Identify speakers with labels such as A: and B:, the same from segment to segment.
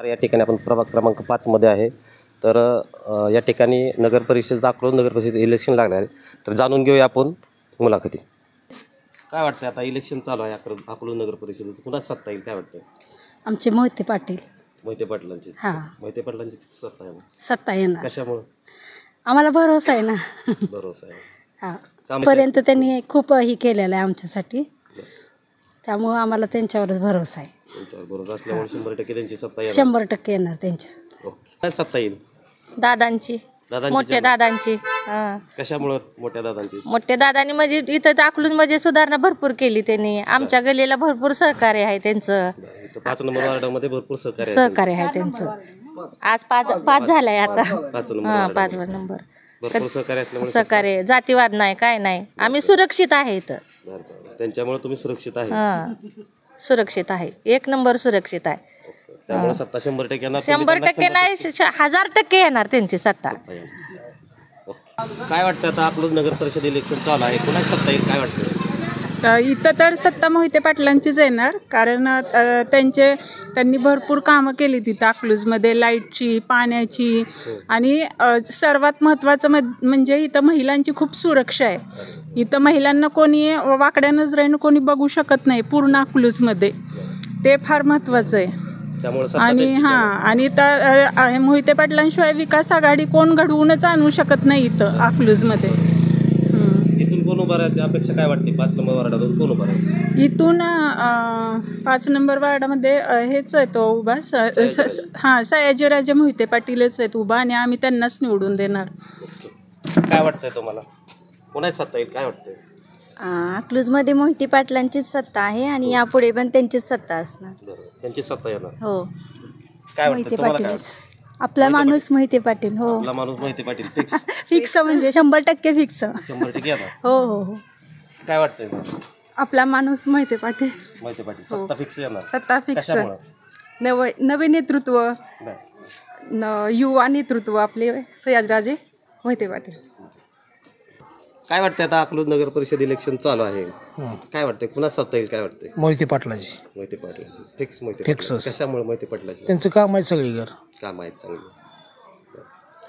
A: या ठिकाणी आपण प्रभाग क्रमांक 5 मध्ये आहे. तर या ठिकाणी नगर परिषद अकलूज नगर परिषद इलेक्शन लागले आहे. तर जाणून घेऊया आपण मुलाखती. काय वाटतं आता इलेक्शन चालू आहे अकलूज नगर परिषदेचं, कुणाच सत्ता येईल काय वाटतं?
B: आमचे मोहिते पाटील.
A: मोहिते पाटलांची.
B: हां,
A: मोहिते पाटलांची सत्ता आहे.
B: सत्ता येणार.
A: कशामुळे?
B: आम्हाला भरोसा आहे ना.
A: भरोसा आहे.
B: हां, पर्यंत त्यांनी खूप ही केलेलं आहे आमच्यासाठी, त्यामुळं आम्हाला त्यांच्यावरच भरोसा आहे.
A: त्यांच्यावर भरोसा असल्यामुळे 100% त्यांची सत्ता येणार.
B: 100% येणार त्यांची सत्ता.
A: काय सत्ता येईल?
C: दादांची, मोठ्या दादांची.
A: कशामुळे मोठ्या दादांची?
C: मोठ्या दादांनी म्हणजे इथं अकलूज मध्ये सुधारणा भरपूर केली त्यांनी. आमच्या गल्लीला भरपूर सहकार्य आहे त्यांचं.
A: 5 नंबर वार्डामध्ये भरपूर
C: सहकार्य आहे त्यांचं. आज 5 झालंय आता.
A: 5 नंबर
C: 5 नंबर
A: भरपूर सहकार्य असल्यामुळे
C: सहकार्य, जातीवाद नाही, काय नाही. आम्ही सुरक्षित आहे इथं.
A: त्यांच्यामुळे तुम्ही सुरक्षित आहे.
C: सुरक्षित आहे, 1 नंबर सुरक्षित आहे.
A: त्यामुळे सत्ता 100% येणार.
C: 100% नाही, 1000% येणार त्यांची सत्ता.
A: काय वाटतं आता अकलूज नगर परिषद इलेक्शन चालू आहे, कुणाची सत्ता येईल काय वाटतं?
D: इथं तर सत्ता मोहिते पाटलांचीच येणार, कारण त्यांनी भरपूर कामं केली तिथं अकलूजमध्ये, लाईटची, पाण्याची, आणि सर्वात महत्त्वाचं म्हणजे इथं महिलांची खूप सुरक्षा आहे. इथं महिलांना कोणी वाकड्या नजरेनं कोणी बघू शकत नाही पूर्ण अकलूजमध्ये, ते फार महत्त्वाचं आहे. आणि आणि मोहिते पाटलांशिवाय विकास आघाडी कोण घडवूनच आणू शकत नाही इथं अकलूजमध्ये.
A: इथून कोण उभा राहायची अपेक्षा काय वाटते? 5 नंबर वार्डातून कोण उभा राहील?
D: इथून 5 नंबर वार्डामध्ये हेच आहे तो उभा, सयाजीराजे मोहिते पाटीलच आहेत उभा, आणि आम्ही त्यांनाच निवडून देणार.
A: काय वाटतंय तुम्हाला, कोणाची सत्ता येईल काय वाटतंय?
E: अकलूजमध्ये मोहिते पाटलांचीच सत्ता आहे, आणि यापुढे पण त्यांचीच सत्ता असणार.
A: त्यांची सत्ता येणार.
E: हो,
A: काय वाटतं तुम्हाला?
E: आपला माणूस मोहिते पाटील. हो,
A: आपला माणूस मोहिते पाटील फिक्स.
E: फिक्स म्हणजे 100% फिक्स.
A: 100% येणार.
E: हो हो हो.
A: काय वाटतंय?
E: आपला माणूस मोहिते पाटील.
A: मोहिते पाटील सत्ता फिक्स येणार.
E: सत्ता फिक्स. नवे नेतृत्व, युवा नेतृत्व आपले सयाजीराजे मोहिते पाटील.
A: काय वाटतंय आता अकलूज नगर परिषद इलेक्शन चालू आहे, काय वाटतंय कुणाच सत्ता येईल काय वाटतंय?
F: मोहिते पाटलाची.
A: मोहिते पाटलाची फिक्स. मोहिते
F: फिक्स.
A: कशामुळे मोहिते पाटलाची?
F: त्यांचं काम आहे, सगळी घर
A: काम आहेत चांगली,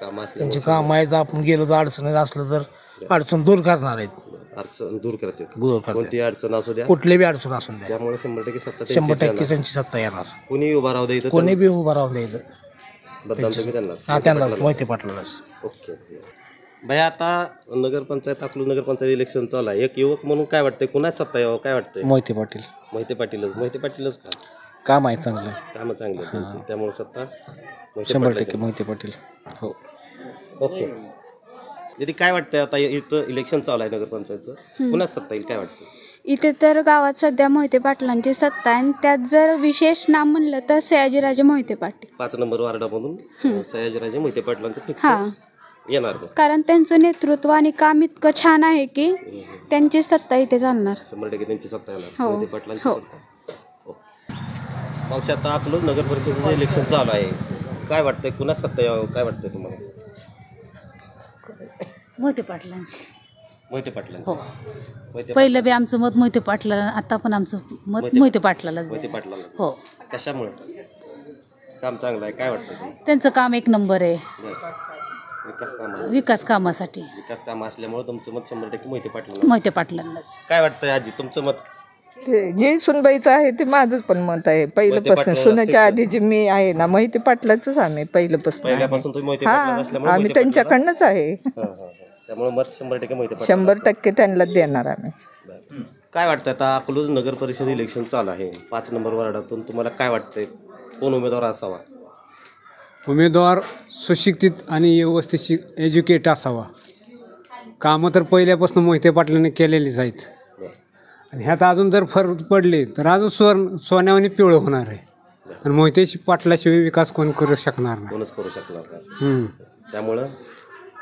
A: काम असले
F: त्यांचे काम आहेत. आपण गेलो तर अडचणीत असलं तर अडचण दूर करणार आहेत.
A: अडचण दूर करते.
F: कोणती
A: अडचण असू द्या,
F: कुठली बी अडचण असून द्या,
A: त्यामुळे 100% सत्ता
F: 100% त्यांची सत्ता येणार.
A: कोणी उभा राहू द्या,
F: कोणी बी उभा राहून द्यायचं त्यांना मोहिते पाटलालाच.
A: ओके भैया, आता नगरपंचायत अकलूज नगरपंचायत इलेक्शन चालू आहे, एक युवक म्हणून काय वाटतंय कुणाच सत्ता यावं काय वाटतंय?
F: मोहिते पाटील.
A: मोहिते पाटीलच का?
F: काम आहे चांगलं,
A: कामं चांगली त्यांची, त्यामुळे सत्ता
F: 100% मोहिते पाटील. हो.
A: ओके दीदी, काय वाटतंय आता इथं इलेक्शन चालू आहे नगरपंचायतचं, कुणाच सत्ता येईल काय वाटतं?
E: इथे तर गावात सध्या मोहिते पाटलांची सत्ता आहे, आणि त्यात जर विशेष नाव म्हणलं तर सयाजीराजे मोहिते पाटील.
A: 5 नंबर वार्डामधून सयाजीराजे मोहिते पाटलांचं फिक्स येणार,
E: कारण त्यांचं नेतृत्व आणि काम इतकं छान आहे की त्यांची सत्ता इथे चालणार.
A: 100% त्यांची सत्ता येणार. मोहिते पाटलांची सत्ता. मावशी, आता अकलूज नगर परिषदेचं इलेक्शन चालू आहे, काय वाटतंय कुणाच सत्ता यावं काय वाटतंय तुम्हाला?
B: मोहिते पाटलांची.
A: मोहिते पाटलांची.
B: हो, पहिलं बी आमचं मत मोहिते पाटलाला, आता पण आमचं मत मोहिते पाटलाला.
A: मोहिते पाटलाला.
B: हो.
A: कशामुळे? काम चांगलं आहे काय वाटतं?
B: त्यांचं काम 1 नंबर आहे. विकास कामासाठी.
A: विकास काम असल्यामुळे तुमचं मत 100%
B: मोहिते पाटलांनाच.
A: काय वाटतंय आजी तुमचं मत?
G: जे सुनबाईचं आहे ते माझंच पण मत आहे पहिल्यापासून. सुनाच्या आधी जे मी आहे ना मोहिते पाटलाच आम्ही पहिल्यापासून. आम्ही त्यांच्याकडनंच आहे,
A: त्यामुळे मत 100%
G: 100% त्यांना देणार आम्ही.
A: काय वाटतं आता अकलूज नगर परिषद इलेक्शन चालू आहे, 5 नंबर वार्डातून तुम्हाला काय वाटतंय कोण उमेदवार असावा?
H: उमेदवार सुशिक्षित आणि व्यवस्थित एज्युकेट असावा. कामं तर पहिल्यापासून मोहिते पाटलांनी केलेलीच आहेत, आणि ह्यात अजून जर फरक पडले तर अजून सोन्यावानी पिवळं होणार आहे, आणि मोहिते पाटलाशिवाय विकास कोण करू शकणार नाही.
A: कोणच करू शकणार नाही. त्यामुळं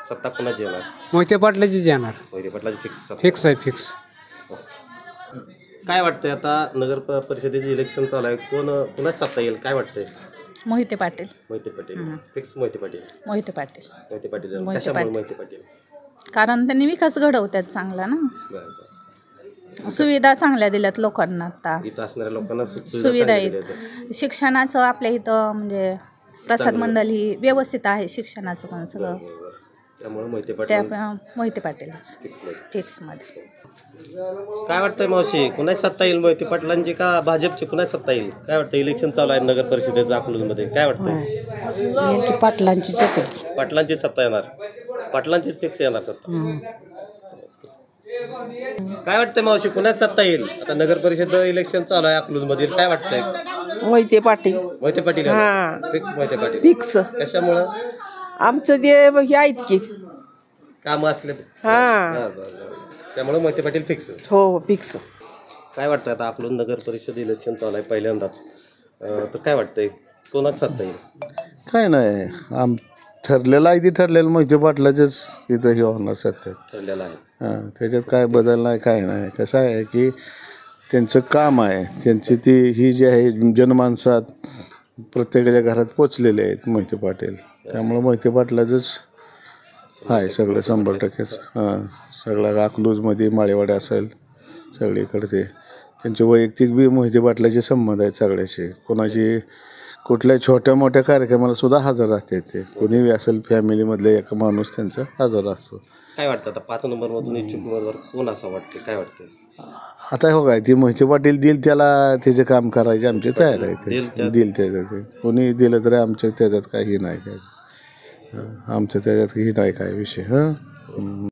A: सत्ता कोणाची येणार?
H: मोहिते पाटलाचीच येणार.
A: मोहिते पाटलाची
H: फिक्स आहे, फिक्स.
A: काय वाटतंय आता नगर परिषदेचे इलेक्शन चालू आहे, कोणाच सत्ता येईल काय वाटतंय?
D: मोहिते पाटील.
A: मोहिते पाटील फिक्स मोहिते पाटील.
D: मोहिते पाटील
A: मोहिते पाटील
D: मोहिते
A: कशामुळे
D: पाटील.
A: मोहिते पाटील?
D: कारण त्यांनी विकास घडवतात चांगला ना,
A: बरं बरं.
D: सुविधा चांगल्या दिल्यात लोकांना. आता
A: इथं असणाऱ्या लोकांना
D: सुविधा आहेत शिक्षणाचं आपल्या इथं, म्हणजे प्रसाद मंडळ ही व्यवस्थित आहे शिक्षणाचं पण सगळं.
A: त्यामुळे मोहिते
D: त्या
A: पाटील
D: मोहिते पाटीलच
A: फिक्स मध्ये.
D: फिक्समध्ये.
A: काय वाटतंय मावशी, कुणाची सत्ता येईल? मोहिते पाटलांची का भाजपची? कुणाची सत्ता येईल? काय वाटतं? इलेक्शन चालू आहे नगर परिषदेचं अकलूजमध्ये, काय वाटतंय?
B: पाटलांचीच येते.
A: पाटलांची सत्ता येणार, पाटलांचीच फिक्स येणार सत्ता. काय वाटतंय मावशी, कुणाची सत्ता येईल? आता नगर परिषद इलेक्शन चालू आहे अकलूज मधील, काय वाटतंय?
G: मोहिते पाटील
A: मोहिते पाटील फिक्स मोहिते पाटील.
G: फिक्स.
A: कशामुळं?
G: आमचं जे हे आहेत की
A: काम असले त्यामुळे मोहिते पाटील फिक्स.
G: हो फिक्स.
A: काय वाटतं आता अकलूज नगर परिषद इलेक्शन चालू आहे पहिल्यांदाच, तर काय वाटतंय कोणाच सत्ता येईल?
I: काय नाही, ठरलेलं आहे ती ठरलेलं मोहिते पाटलाचंच इथं हे होणार सत्य
A: ठरलेलं आहे.
I: हां, त्याच्यात काय बदल नाही, काय नाही. कसं आहे की त्यांचं काम आहे, त्यांची ती ही जी आहे जनमानसात प्रत्येकाच्या घरात पोचलेले आहेत मोहिते पाटील. त्यामुळं मोहिते पाटलाचंच आहे सगळं 100%. हां, सगळं अकलूजमध्ये माळेवाडी असेल सगळीकडे ते त्यांचे वैयक्तिक बी मोहिते पाटलाचे संबंध आहेत सगळ्याशी. कोणाची कुठल्या छोट्या मोठ्या कार्यक्रमाला सुद्धा हजर राहते ते. कोणीही असेल फॅमिलीमधले एक माणूस त्यांचा हजर असतो.
A: काय वाटतं आता 5 नंबरमधून इच्छुक उमेदवार कोण असं वाटते? काय वाटतं?
I: आता हो काय ती मोहिते पाटील दिल त्याला त्याचे काम करायचे आमचे तयार आहे. दिल त्याच्यात कोणी दिलं तरी आमच्या त्याच्यात काही नाही. आमचं त्याच्यात ही नाही काय विषय. हां.